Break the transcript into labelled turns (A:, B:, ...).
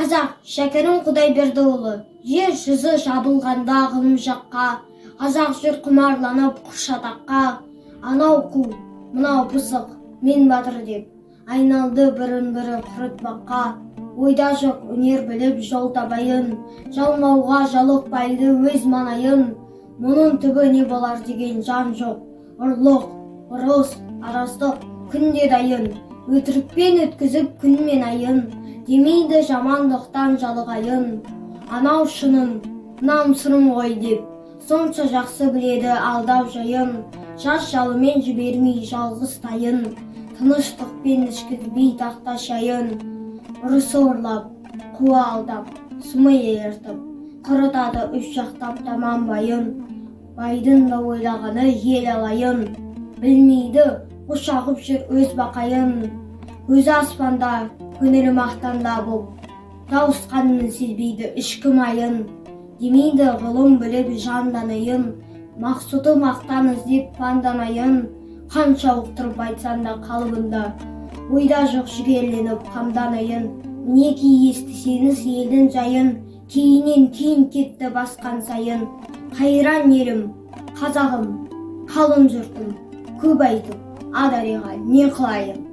A: Қазақ Шәкәрім Құдайбердіұлы, жер жүзі жабылғанда ғылым жаққа, қазақ жүр құмарланып құшатаққа, анау қу, мынау пысық, мен батыр деп, айналды бірін-бірі құрытпаққа. Ойда жоқ өнер біліп жол табайын, жалмауға жалықпайды өз манайын. Мұның түбі не болар деген жан жоқ, ұрлық, ұрыс, арастық күнде дайын, өтірікпен өткізіп күн мен айын, демейді жамандықтан жалығайын. Анау шыным, мынау сырым ғой деп, сонша жақсы біледі алдап жайын. Жас жалымен жібермей жалғыз тайын, тыныштықпен ішкізбей тақта шайын. Ұрысы ұрлап, қуа алдап, сұмы ертіп, құрытады үш жақтап тамам байын. Байдың да ойлағаны ел алайын, білмейді құшағып жүр өз бақайын. Көзі аспанда, көңілі мақтанда боп, тауысқанын сезбейді ішкі майын. Демейді ғылым біліп жанданайын, мақсұты мақтан іздеп панданайын. Қанша ұқтырып айтсан да қалыбында, ойда жоқ жігерленіп қамданайын. Мінекей естісеңіз елдің жайын, кейінен кейін кетті басқан сайын. Қайран елім, қазағым, қалың жұртым, көп айтып, адареға не қылайын.